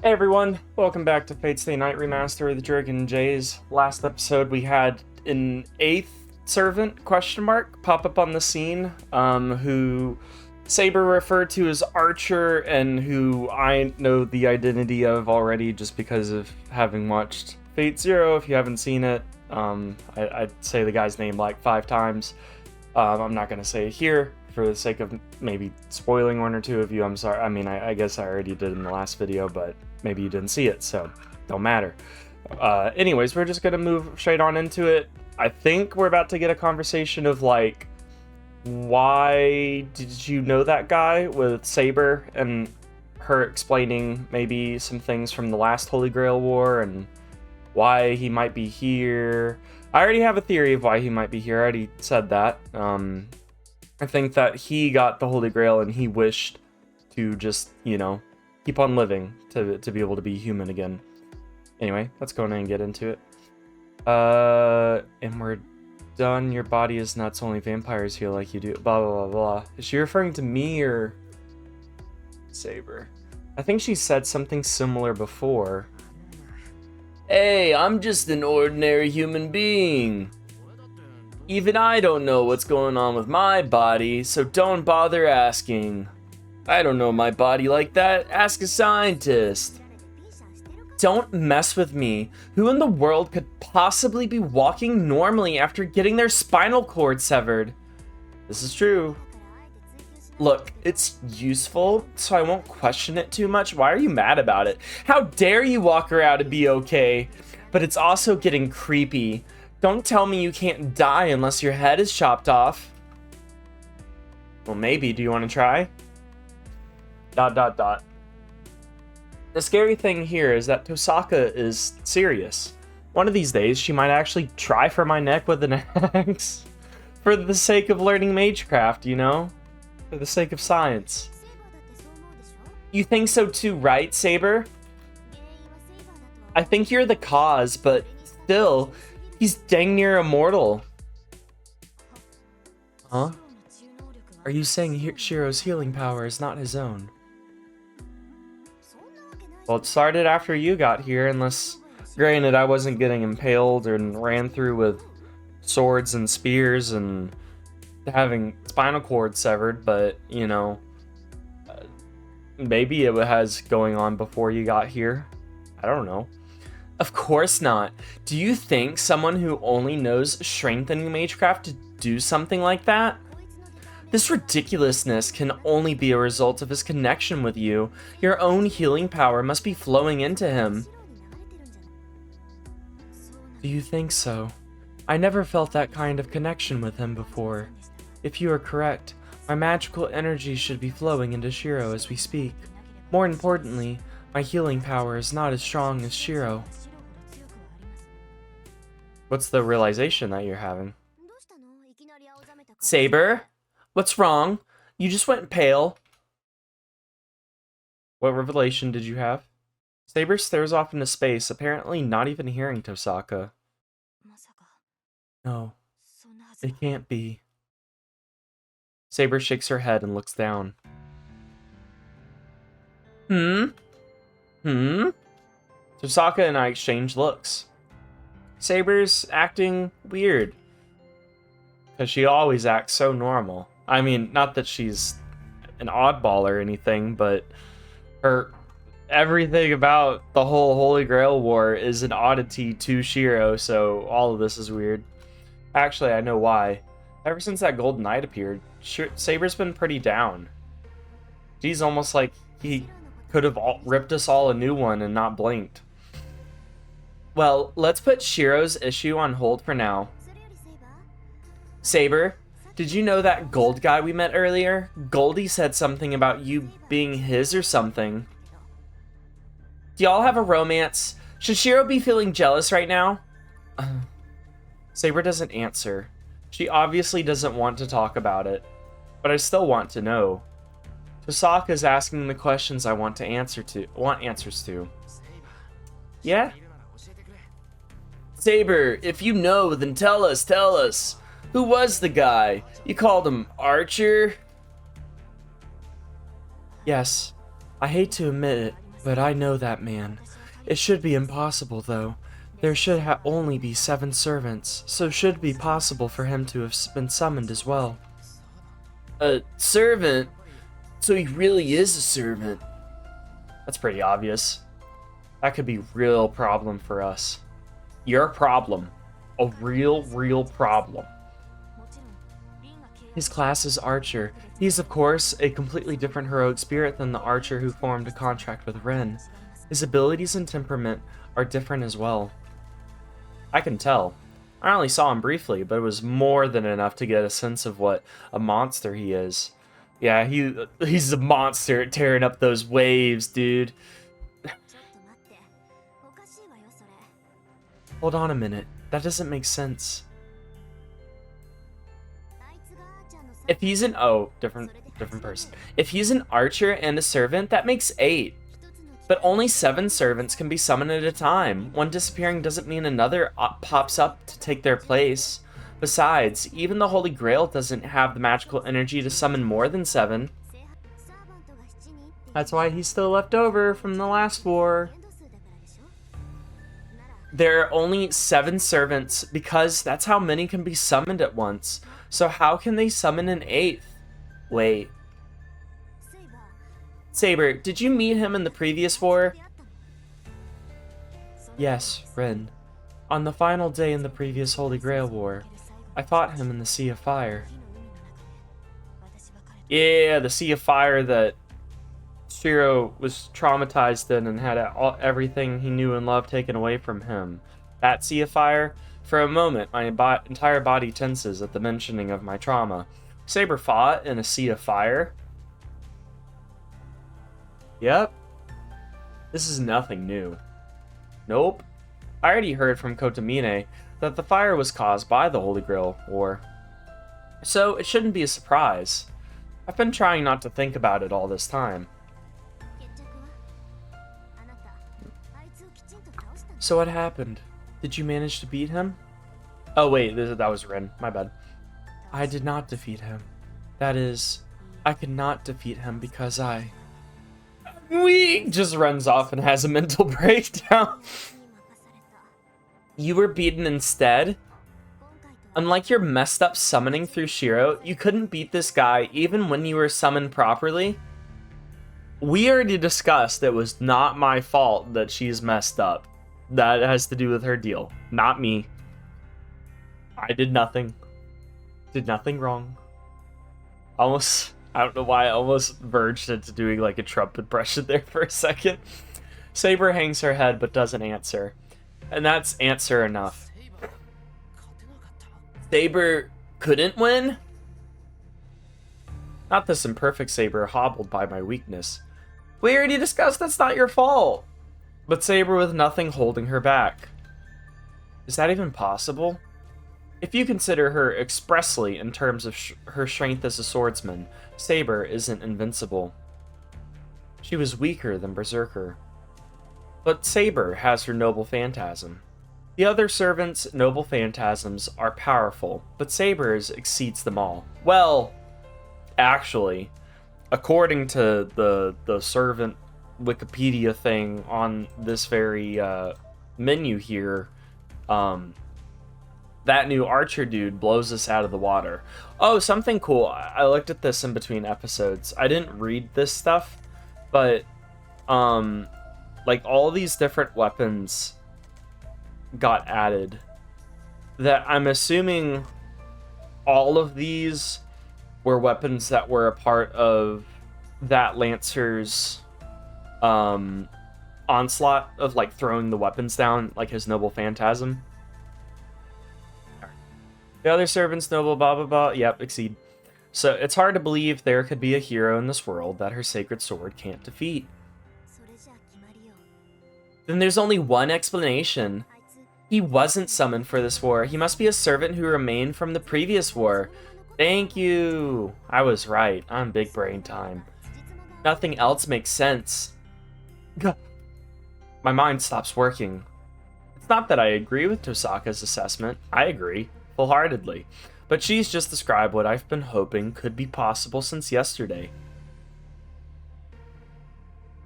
Hey everyone, welcome back to Fate Stay Night Remaster of the Dragon Jays. Last episode we had an 8th servant, question mark, pop up on the scene, who Saber referred to as Archer, and who I know the identity of already just because of having watched Fate Zero. If you haven't seen it, I'd say the guy's name like 5 times. I'm not going to say it here for the sake of maybe spoiling one or two of you. I'm sorry. I mean, I guess I already did in the last video, but maybe you didn't see it, so don't matter. Anyways, we're just going to move straight on into it. I think we're about to get a conversation of, like, why did you know that guy with Saber, and her explaining maybe some things from the last Holy Grail War and why he might be here. I already have a theory of why he might be here. I already said that. I think that he got the Holy Grail and he wished to just, you know, keep on living to be able to be human again. Anyway, let's go in and get into it. And we're done. Your body is nuts. Only vampires heal like you do. Blah, blah, blah, blah. Is she referring to me or Saber? I think she said something similar before. Hey, I'm just an ordinary human being. Even I don't know what's going on with my body, so don't bother asking. I don't know my body like that. Ask a scientist. Don't mess with me. Who in the world could possibly be walking normally after getting their spinal cord severed? This is true. Look, it's useful, so I won't question it too much. Why are you mad about it? How dare you walk around and be okay? But it's also getting creepy. Don't tell me you can't die unless your head is chopped off. Well, maybe. Do you want to try? ... The scary thing here is that Tosaka is serious. One of these days, she might actually try for my neck with an axe. For the sake of learning magecraft, you know? For the sake of science. You think so too, right, Saber? I think you're the cause, but still, he's dang near immortal. Huh? Are you saying Shirou's healing power is not his own? Well, it started after you got here, unless, granted, I wasn't getting impaled and ran through with swords and spears and having spinal cord severed, but, you know, maybe it has going on before you got here. I don't know. Of course not. Do you think someone who only knows strengthening magecraft to do something like that? This ridiculousness can only be a result of his connection with you. Your own healing power must be flowing into him. Do you think so? I never felt that kind of connection with him before. If you are correct, my magical energy should be flowing into Shirou as we speak. More importantly, my healing power is not as strong as Shirou. What's the realization that you're having? Saber? What's wrong? You just went pale. What revelation did you have? Saber stares off into space, apparently not even hearing Tosaka. No, it can't be. Saber shakes her head and looks down. Tosaka and I exchange looks. Saber's acting weird. Because she always acts so normal. I mean, not that she's an oddball or anything, but everything about the whole Holy Grail War is an oddity to Shirou, so all of this is weird. Actually, I know why. Ever since that Golden Knight appeared, Saber's been pretty down. She's almost like he could have ripped us all a new one and not blinked. Well, let's put Shirou's issue on hold for now. Saber, did you know that gold guy we met earlier? Goldie said something about you being his or something. Do y'all have a romance? Should Shirou be feeling jealous right now? Saber doesn't answer. She obviously doesn't want to talk about it, but I still want to know. Tosaka is asking the questions I want answers to. Yeah? Saber, if you know, then tell us. Who was the guy? You called him Archer? Yes. I hate to admit it, But I know that man. It should be impossible, though. There should only be 7 servants, so it should be possible for him to have been summoned as well. A servant? So he really is a servant. That's pretty obvious. That could be a real problem for us. Your problem. A real problem. His class is Archer. He's, of course, a completely different heroic spirit than the Archer who formed a contract with Ren. His abilities and temperament are different as well. I can tell. I only saw him briefly, but it was more than enough to get a sense of what a monster he is. Yeah, he's a monster at tearing up those waves, dude. Hold on a minute. That doesn't make sense. If he's an different person. If he's an archer and a servant, that makes 8. But only 7 servants can be summoned at a time. One disappearing doesn't mean another pops up to take their place. Besides, even the Holy Grail doesn't have the magical energy to summon more than 7. That's why he's still left over from the last war. There are only 7 servants because that's how many can be summoned at once. So how can they summon an 8th? Wait. Saber, did you meet him in the previous war? Yes, Ren. On the final day in the previous Holy Grail War, I fought him in the Sea of Fire. Yeah, the Sea of Fire that Shirou was traumatized in and had everything he knew and loved taken away from him. That Sea of Fire? For a moment, my entire body tenses at the mentioning of my trauma. Saber fought in a Sea of Fire? Yep. This is nothing new. Nope. I already heard from Kotomine that the fire was caused by the Holy Grail War. So it shouldn't be a surprise. I've been trying not to think about it all this time. So what happened? Did you manage to beat him? Oh wait, that was Ren. My bad. I did not defeat him. That is, I could not defeat him because just runs off and has a mental breakdown. You were beaten instead? Unlike your messed up summoning through Shirou, you couldn't beat this guy even when you were summoned properly? We already discussed it was not my fault that she's messed up. That has to do with her deal, not me. I did nothing. Did nothing wrong. I don't know why I almost verged into doing like a Trump impression there for a second. Saber hangs her head but doesn't answer. And that's answer enough. Saber couldn't win? Not this imperfect Saber hobbled by my weakness. We already discussed that's not your fault. But Saber with nothing holding her back. Is that even possible? If you consider her expressly in terms of her strength as a swordsman, Saber isn't invincible. She was weaker than Berserker. But Saber has her noble phantasm. The other servants' noble phantasms are powerful, but Saber's exceeds them all. Well, actually, according to the servant Wikipedia thing on this very menu here, that new archer dude blows us out of the water. Oh, something cool. I looked at this in between episodes. I didn't read this stuff, but like all these different weapons got added. That I'm assuming all of these were weapons that were a part of that Lancer's onslaught of like throwing the weapons down, like his noble phantasm. The other servants, noble blah blah blah, yep, exceed. So it's hard to believe there could be a hero in this world that her sacred sword can't defeat. Then there's only one explanation. He wasn't summoned for this war. He must be a servant who remained from the previous war. Thank you. I was right. I'm big brain time. Nothing else makes sense. My mind stops working. It's not that I agree with Tosaka's assessment. I agree. Full-heartedly, but she's just described what I've been hoping could be possible since yesterday.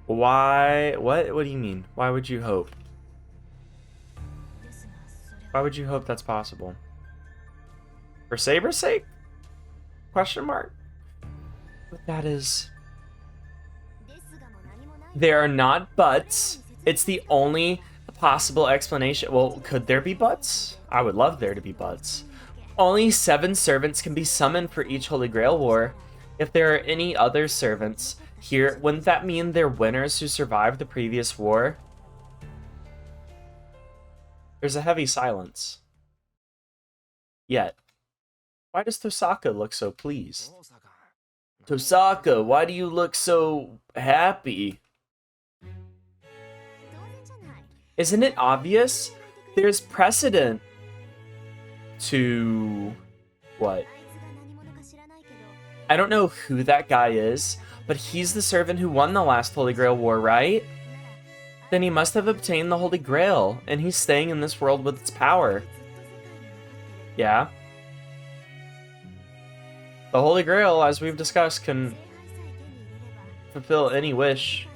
Why? What do you mean? Why would you hope? Why would you hope that's possible? For Saber's sake? Question mark? But that is... There are not buts. It's the only possible explanation. Well, could there be buts? I would love there to be buts. Only 7 servants can be summoned for each Holy Grail War. If there are any other servants here, wouldn't that mean they're winners who survived the previous war? There's a heavy silence. Yet, why does Tosaka look so pleased? Tosaka, why do you look so happy? Isn't it obvious? There's precedent to... what? I don't know who that guy is, but he's the servant who won the last Holy Grail War, right? Then he must have obtained the Holy Grail, and he's staying in this world with its power. Yeah. The Holy Grail, as we've discussed, can fulfill any wish.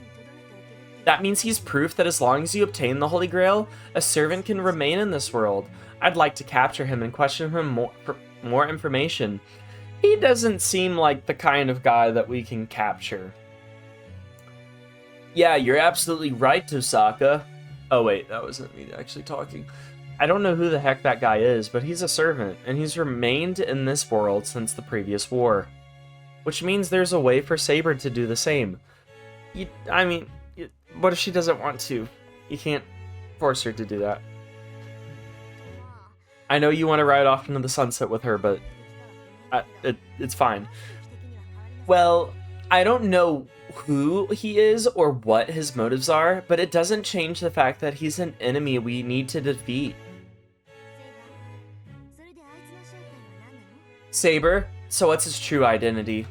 That means he's proof that as long as you obtain the Holy Grail, a servant can remain in this world. I'd like to capture him and question him for more information. He doesn't seem like the kind of guy that we can capture. Yeah, you're absolutely right, Tosaka. Oh wait, that wasn't me actually talking. I don't know who the heck that guy is, but he's a servant, and he's remained in this world since the previous war. Which means there's a way for Saber to do the same. What if she doesn't want to? You can't force her to do that. I know you want to ride off into the sunset with her, but it's fine. Well, I don't know who he is or what his motives are, but it doesn't change the fact that he's an enemy we need to defeat. Saber, so what's his true identity?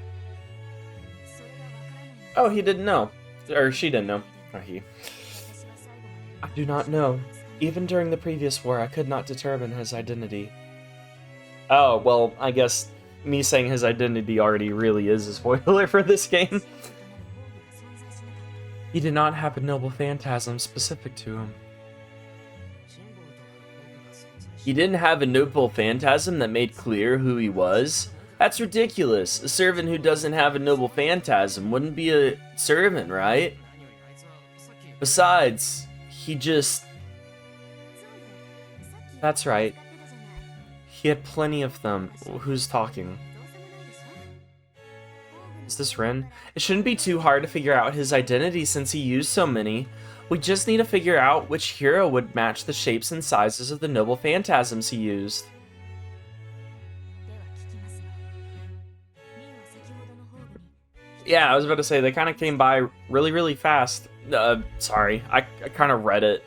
Oh, he didn't know. Or she didn't know. Or he. I do not know. Even during the previous war, I could not determine his identity. Oh, well, I guess me saying his identity already really is a spoiler for this game. He did not have a noble phantasm specific to him. He didn't have a noble phantasm that made clear who he was? That's ridiculous. A servant who doesn't have a noble phantasm wouldn't be a servant, right? Besides, he just... That's right. He had plenty of them. Who's talking? Is this Ren? It shouldn't be too hard to figure out his identity since he used so many. We just need to figure out which hero would match the shapes and sizes of the noble phantasms he used. Yeah, I was about to say, they kind of came by really, really fast. Sorry, I kind of read it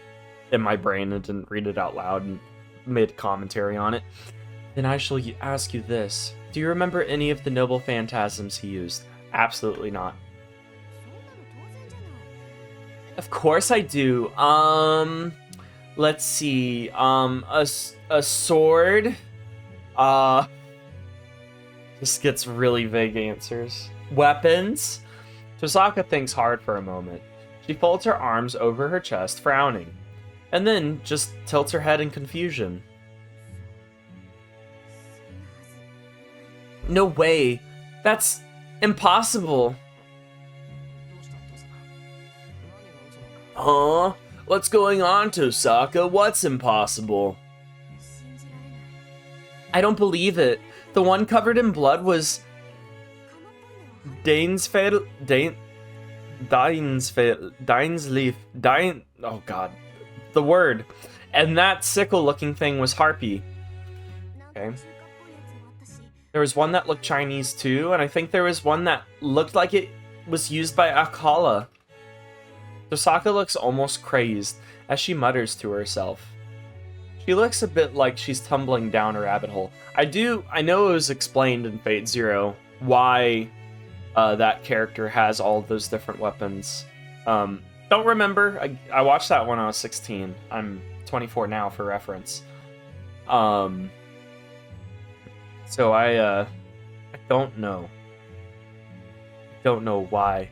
in my brain and didn't read it out loud and made commentary on it. Then I shall ask you this. Do you remember any of the noble phantasms he used? Absolutely not. Of course I do. Let's see. A sword. This gets really vague answers. Weapons. Tosaka thinks hard for a moment. She folds her arms over her chest, frowning, and then just tilts her head in confusion. No way. That's impossible. Huh? What's going on, Tosaka? What's impossible? I don't believe it. The one covered in blood was... Oh god. The word. And that sickle-looking thing was Harpy. Okay. There was one that looked Chinese too, and I think there was one that looked like it was used by Akala. Tosaka looks almost crazed as she mutters to herself. She looks a bit like she's tumbling down a rabbit hole. I know it was explained in Fate Zero why that character has all of those different weapons. Don't remember. I watched that when I was 16. I'm 24 now for reference. So I don't know. Don't know why.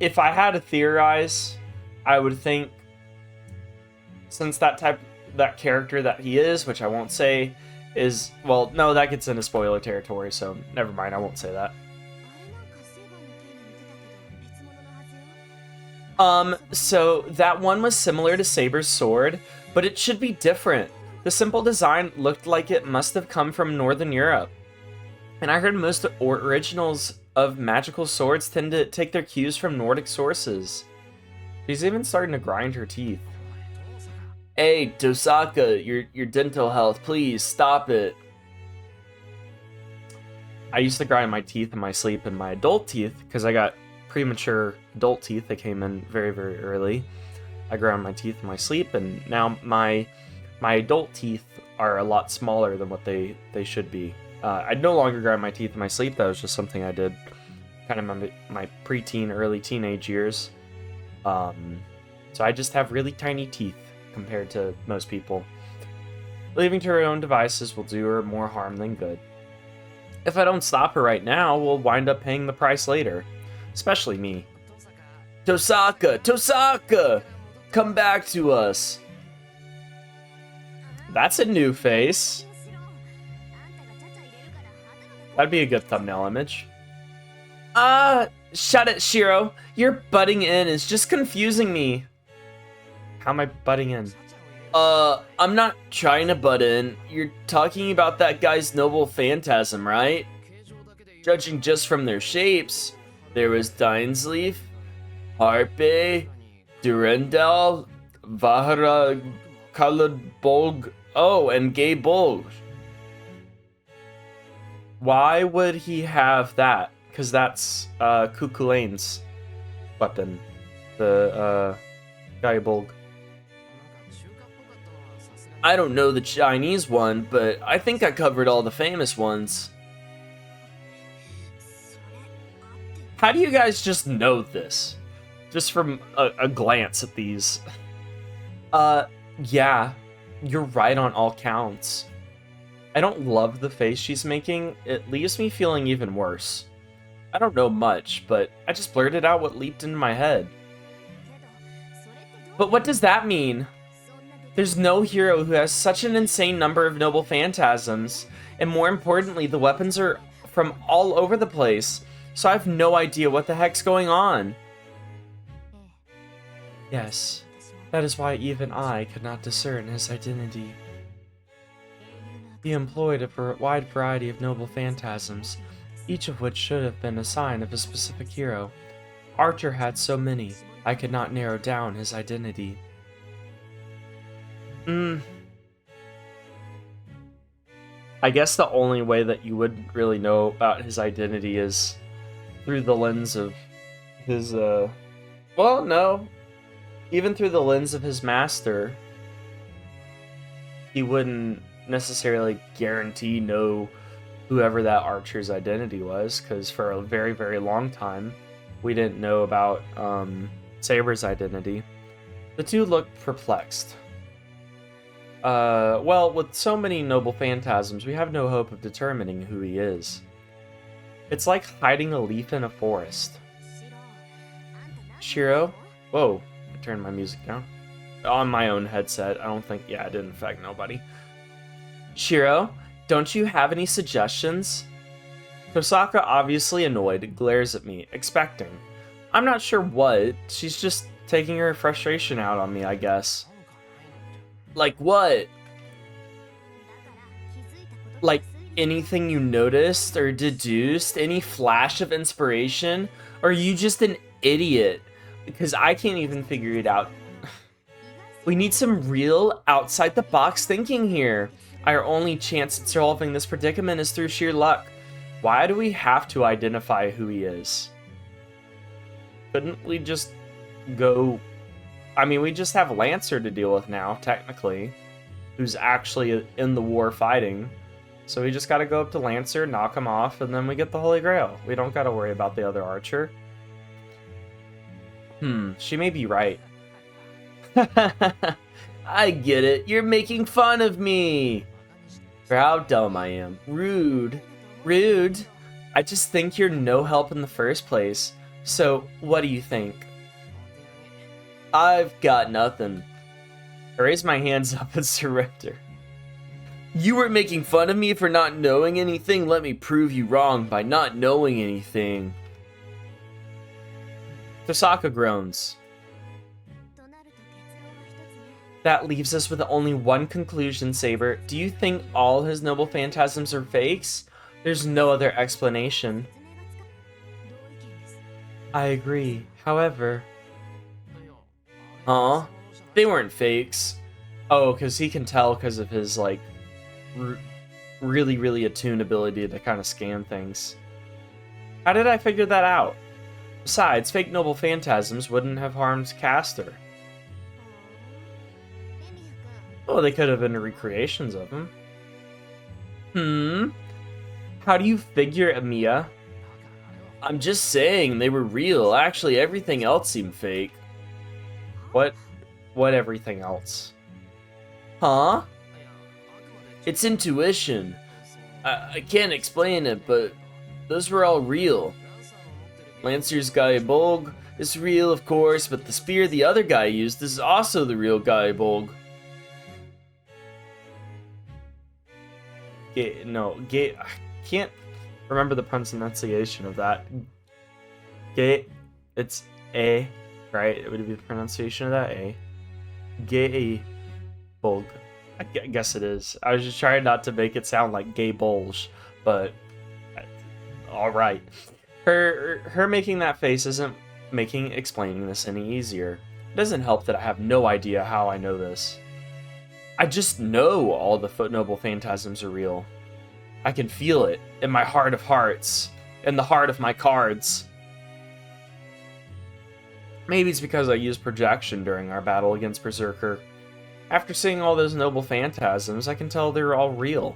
if I had to theorize, I would think, since that character that he is, which I won't say, is, well, no, that gets into spoiler territory, so never mind, I won't say that. So that one was similar to Saber's sword, but it should be different. The simple design looked like it must have come from Northern Europe. And I heard most originals of magical swords tend to take their cues from Nordic sources. She's even starting to grind her teeth. Hey, Tosaka, your dental health, please stop it. I used to grind my teeth in my sleep and my adult teeth, because I got premature adult teeth that came in very, very early. I ground my teeth in my sleep, and now my adult teeth are a lot smaller than what they should be. I no longer grind my teeth in my sleep. That was just something I did kind of my preteen, early teenage years. So I just have really tiny teeth compared to most people. Leaving to her own devices will do her more harm than good. If I don't stop her right now, we'll wind up paying the price later. Especially me. Tosaka! Tosaka! Come back to us! That's a new face. That'd be a good thumbnail image. Shut it, Shirou. Your butting in is just confusing me. How am I butting in? I'm not trying to butt in. You're talking about that guy's noble phantasm, right? Judging just from their shapes, there was Dinesleaf, Harpe, Durendal, Vahara, Colored Bolg, oh, and Gay Bolg. Why would he have that? Because that's Kukulane's weapon, the Gay Bolg. I don't know the Chinese one, but I think I covered all the famous ones. How do you guys just know this? Just from a glance at these. Yeah, you're right on all counts. I don't love the face she's making. It leaves me feeling even worse. I don't know much, but I just blurted out what leaped into my head. But what does that mean? There's no hero who has such an insane number of noble phantasms, and more importantly, the weapons are from all over the place, so I have no idea what the heck's going on. Yes, that is why even I could not discern his identity. He employed a wide variety of noble phantasms, each of which should have been a sign of a specific hero. Archer had so many, I could not narrow down his identity. I guess the only way that you would really know about his identity is through the lens of his, well, no. Even through the lens of his master, he wouldn't necessarily guarantee know whoever that archer's identity was, because for a very, very long time, we didn't know about Saber's identity. The two looked perplexed. Well, with so many noble phantasms, we have no hope of determining who he is. It's like hiding a leaf in a forest. Shirou? Whoa, I turned my music down. On my own headset, I don't think, yeah, it didn't affect nobody. Shirou, don't you have any suggestions? Tosaka, obviously annoyed, glares at me, expecting. I'm not sure what, she's just taking her frustration out on me, I guess. Like what? Like anything you noticed or deduced? Any flash of inspiration? Or are you just an idiot? Because I can't even figure it out. We need some real outside-the-box thinking here. Our only chance at solving this predicament is through sheer luck. Why do we have to identify who he is? Couldn't we just go... I mean, we just have Lancer to deal with now, technically, who's actually in the war fighting. So we just gotta go up to Lancer, knock him off, and then we get the Holy Grail. We don't gotta worry about the other archer. She may be right. I get it. You're making fun of me. For how dumb I am. Rude. Rude. I just think you're no help in the first place. So, what do you think? I've got nothing. I raise my hands up and surrender. You were making fun of me for not knowing anything. Let me prove you wrong by not knowing anything. Tosaka groans. That leaves us with only one conclusion, Saber. Do you think all his noble phantasms are fakes? There's no other explanation. I agree. However... Huh? They weren't fakes. Oh, because he can tell because of his, like, really attuned ability to kind of scan things. How did I figure that out? Besides, fake noble phantasms wouldn't have harmed Castor. Oh, they could have been recreations of him. How do you figure, Amiya? I'm just saying they were real. Actually, everything else seemed fake. What everything else? Huh? It's intuition. I can't explain it, but those were all real. Lancer's Gaebolg is real, of course, but the spear the other guy used is also the real Gaebolg. I can't remember the pronunciation of that. It's A, right? It would be the pronunciation of that A. Gaebolg. I guess it is. I was just trying not to make it sound like gay bulge, but all right. Her making that face isn't making explaining this any easier. It doesn't help that I have no idea how I know this. I just know all the foot noble phantasms are real. I can feel it in my heart of hearts, in the heart of my cards. Maybe it's because I used projection during our battle against Berserker. After seeing all those noble phantasms, I can tell they're all real.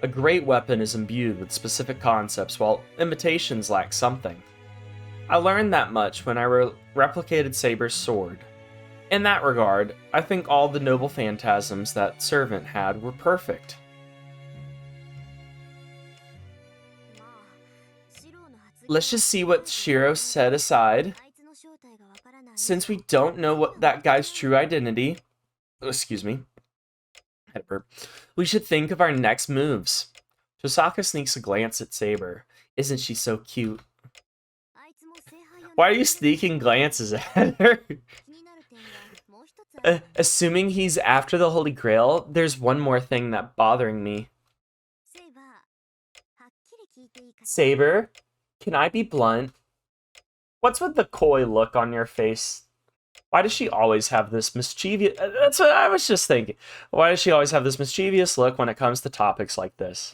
A great weapon is imbued with specific concepts, while imitations lack something. I learned that much when I replicated Saber's sword. In that regard, I think all the noble phantasms that Servant had were perfect. Let's just see what Shirou said aside. Since we don't know what that guy's true identity... Excuse me. We should think of our next moves. Tosaka sneaks a glance at Saber. Isn't she so cute? Why are you sneaking glances at her? Assuming he's after the Holy Grail, there's one more thing that's bothering me. Saber, can I be blunt? What's with the coy look on your face? Why does she always have this mischievous... That's what I was just thinking. Why does she always have this mischievous look when it comes to topics like this?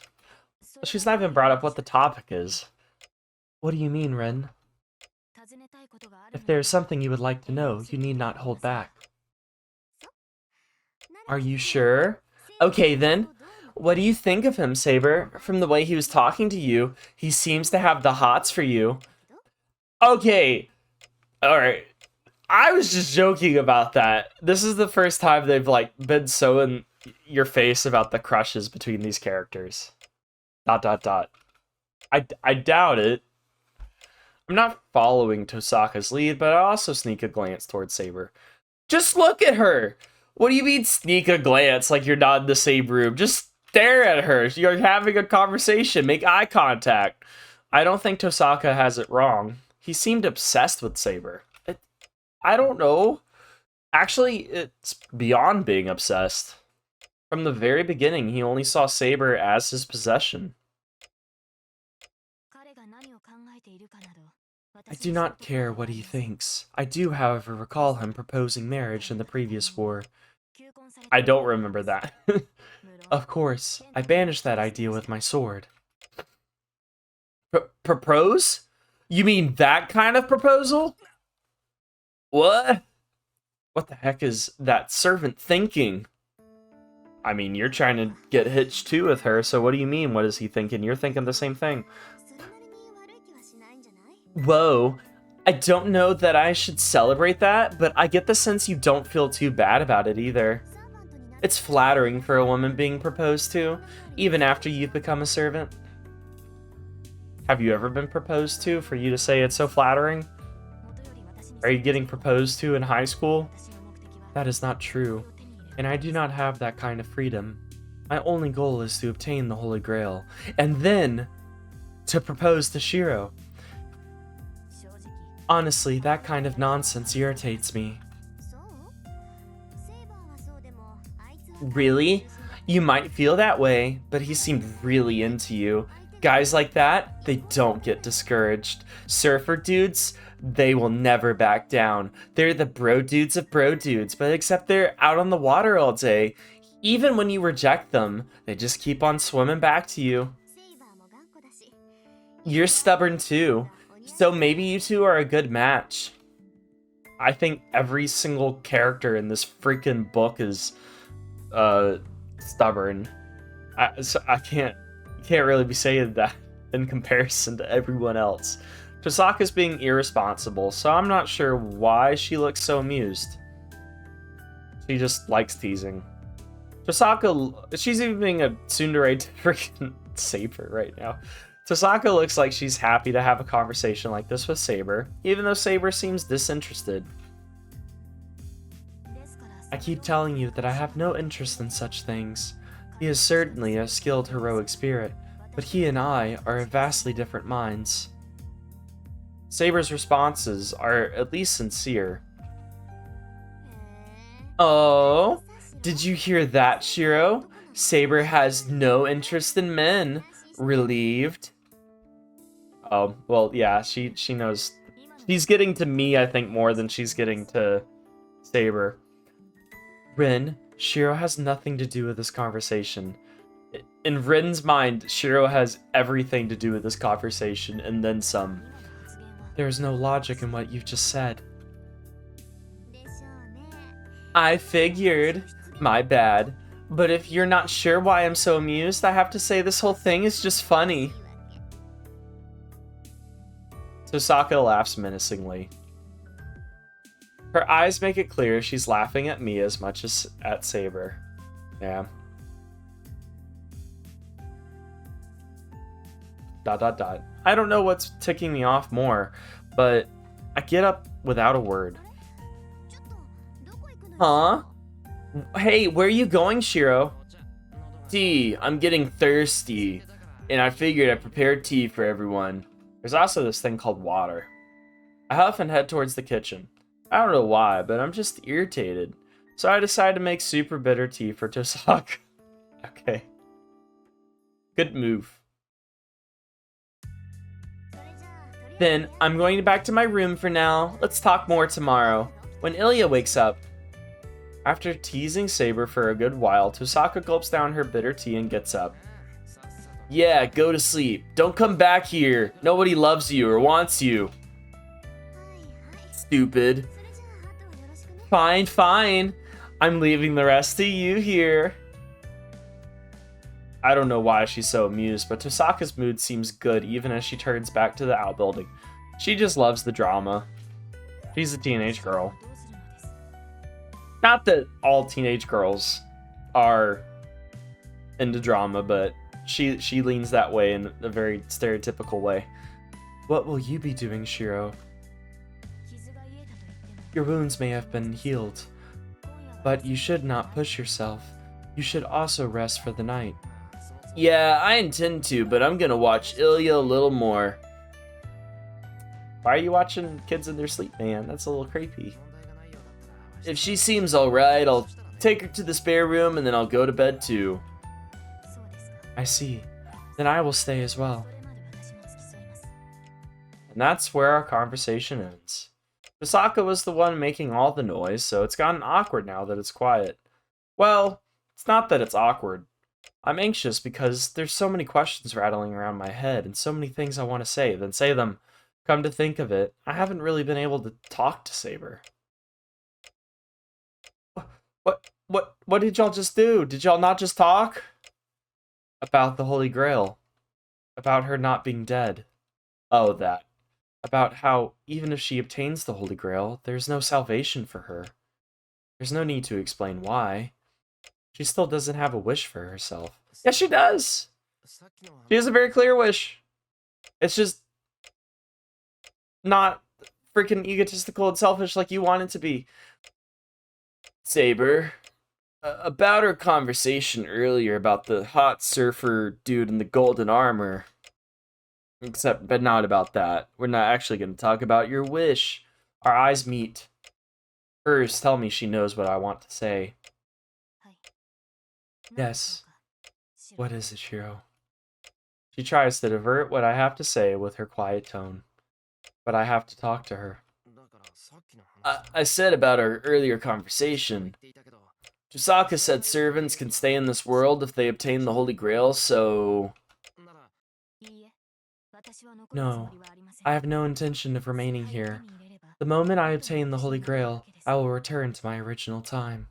She's not even brought up what the topic is. What do you mean, Ren? If there is something you would like to know, you need not hold back. Are you sure? Okay, then. What do you think of him, Saber? From the way he was talking to you, he seems to have the hots for you. Okay. Alright. I was just joking about that. This is the first time they've, like, been so in your face about the crushes between these characters. ... I doubt it. I'm not following Tosaka's lead, but I also sneak a glance towards Saber. Just look at her! What do you mean sneak a glance like you're not in the same room? Just stare at her. You're having a conversation. Make eye contact. I don't think Tosaka has it wrong. He seemed obsessed with Saber. I don't know. Actually, it's beyond being obsessed. From the very beginning, he only saw Saber as his possession. I do not care what he thinks. I do, however, recall him proposing marriage in the previous war. I don't remember that. Of course, I banished that idea with my sword. Propose? You mean that kind of proposal? What? What the heck is that servant thinking? I mean, you're trying to get hitched too with her, so what do you mean? What is he thinking? You're thinking the same thing. Whoa. I don't know that I should celebrate that, but I get the sense you don't feel too bad about it either. It's flattering for a woman being proposed to, even after you've become a servant. Have you ever been proposed to for you to say it's so flattering? Are you getting proposed to in high school? That is not true, and I do not have that kind of freedom. My only goal is to obtain the Holy Grail, and then to propose to Shirou. Honestly, that kind of nonsense irritates me. Really? You might feel that way, but he seemed really into you. Guys like that, they don't get discouraged. Surfer dudes, they will never back down. They're the bro dudes of bro dudes, but except they're out on the water all day. Even when you reject them, they just keep on swimming back to you. You're stubborn too, so maybe you two are a good match. I think every single character in this freaking book is stubborn. I can't really be saying that in comparison to everyone else. Tosaka's being irresponsible, so I'm not sure why she looks so amused. She just likes teasing. Tosaka, she's even being a tsundere to freaking Saber right now. Tosaka looks like she's happy to have a conversation like this with Saber, even though Saber seems disinterested. I keep telling you that I have no interest in such things. He is certainly a skilled heroic spirit, but he and I are of vastly different minds. Saber's responses are at least sincere. Oh, did you hear that, Shirou? Saber has no interest in men. Relieved. Oh, well, yeah, she knows. She's getting to me, I think, more than she's getting to Saber. Rin, Shirou has nothing to do with this conversation. In Rin's mind, Shirou has everything to do with this conversation, and then some. There is no logic in what you've just said. I figured. My bad. But if you're not sure why I'm so amused, I have to say this whole thing is just funny. Tosaka laughs menacingly. Her eyes make it clear she's laughing at me as much as at Saber. Yeah. ... I don't know what's ticking me off more, but I get up without a word. Huh? Hey, where are you going, Shirou? Tea. I'm getting thirsty, and I figured I prepared tea for everyone. There's also this thing called water. I huff and head towards the kitchen. I don't know why, but I'm just irritated. So I decide to make super bitter tea for Tosaka. Okay. Good move. Then, I'm going back to my room for now. Let's talk more tomorrow, when Ilya wakes up. After teasing Saber for a good while, Tosaka gulps down her bitter tea and gets up. Yeah, go to sleep. Don't come back here. Nobody loves you or wants you. Stupid. Fine, fine. I'm leaving the rest of you here. I don't know why she's so amused, but Tosaka's mood seems good even as she turns back to the outbuilding. She just loves the drama. She's a teenage girl. Not that all teenage girls are into drama, but she leans that way in a very stereotypical way. What will you be doing, Shirou? Your wounds may have been healed, but you should not push yourself. You should also rest for the night. Yeah, I intend to, but I'm gonna watch Ilya a little more. Why are you watching kids in their sleep, man? That's a little creepy. If she seems alright, I'll take her to the spare room and then I'll go to bed too. I see. Then I will stay as well. And that's where our conversation ends. Tosaka was the one making all the noise, so it's gotten awkward now that it's quiet. Well, it's not that it's awkward. I'm anxious because there's so many questions rattling around my head and so many things I want to say, then say them. Come to think of it, I haven't really been able to talk to Saber. What did y'all just do? Did y'all not just talk? About the Holy Grail. About her not being dead. Oh, that. About how, even if she obtains the Holy Grail, there's no salvation for her. There's no need to explain why. She still doesn't have a wish for herself. Yes, she does! She has a very clear wish. It's just not freaking egotistical and selfish like you want it to be. Saber, about our conversation earlier about the hot surfer dude in the golden armor. But not about that. We're not actually going to talk about your wish. Our eyes meet. Hers tell me she knows what I want to say. Yes. What is it, Shirou? She tries to divert what I have to say with her quiet tone. But I have to talk to her. I said about our earlier conversation. Chusaka said servants can stay in this world if they obtain the Holy Grail, so... No, I have no intention of remaining here. The moment I obtain the Holy Grail, I will return to my original time.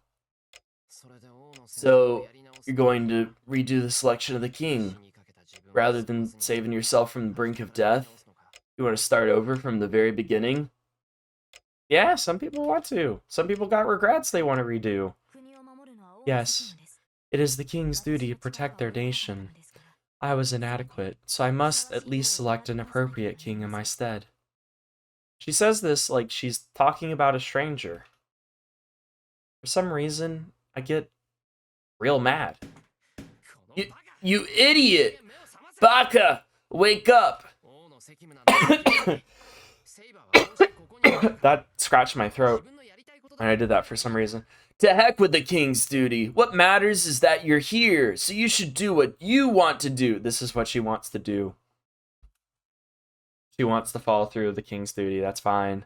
So, you're going to redo the selection of the king, rather than saving yourself from the brink of death? You want to start over from the very beginning? Yeah, some people want to. Some people got regrets they want to redo. Yes, it is the king's duty to protect their nation. I was inadequate, so I must at least select an appropriate king in my stead. She says this like she's talking about a stranger. For some reason, I get real mad. You idiot! Baka! Wake up! That scratched my throat. And I did that for some reason. To heck with the king's duty. What matters is that you're here, so you should do what you want to do. This is what she wants to do. She wants to follow through with the king's duty. That's fine. ...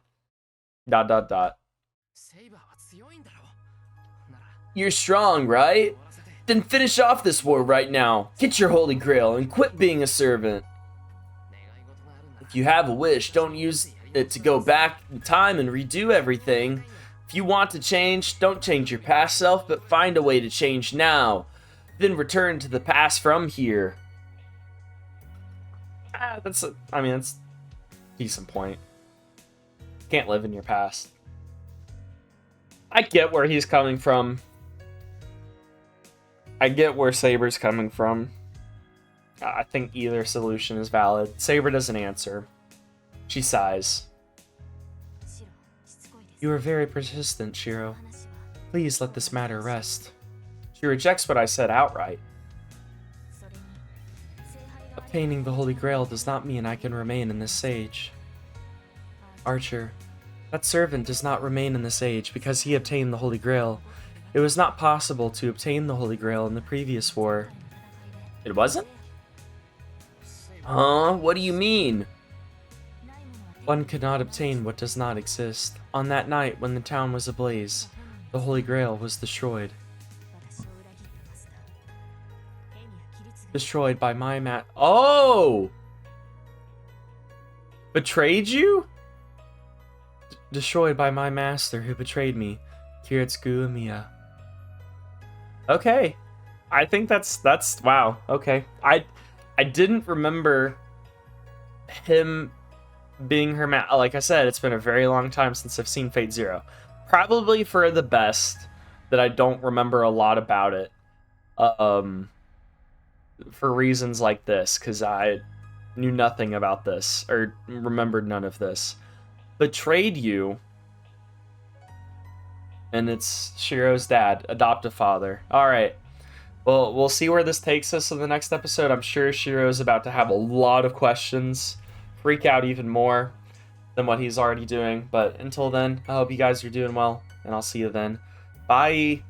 You're strong, right? Then finish off this war right now. Get your Holy Grail and quit being a servant. If you have a wish, don't use it to go back in time and redo everything. If you want to change, don't change your past self, but find a way to change now. Then return to the past from here. That's a decent point. Can't live in your past. I get where he's coming from. I get where Saber's coming from. I think either solution is valid. Saber doesn't answer. She sighs. You are very persistent, Shirou. Please let this matter rest. She rejects what I said outright. Obtaining the Holy Grail does not mean I can remain in this age. Archer, that servant does not remain in this age because he obtained the Holy Grail. It was not possible to obtain the Holy Grail in the previous war. It wasn't? Huh? What do you mean? One could not obtain what does not exist. On that night, when the town was ablaze, the Holy Grail was destroyed. Destroyed by my Oh! Betrayed you? Destroyed by my master who betrayed me, Kiritsugu Emiya. Okay. I think that's wow. Okay. I didn't remember him being her like I said, it's been a very long time since I've seen Fate Zero. Probably for the best that I don't remember a lot about it. For reasons like this, because I knew nothing about this, or remembered none of this. Betrayed you, and it's Shirou's dad, adoptive father. Alright. Well, we'll see where this takes us in the next episode. I'm sure Shirou's about to have a lot of questions, freak out even more than what he's already doing. But until then, I hope you guys are doing well, and I'll see you then. Bye!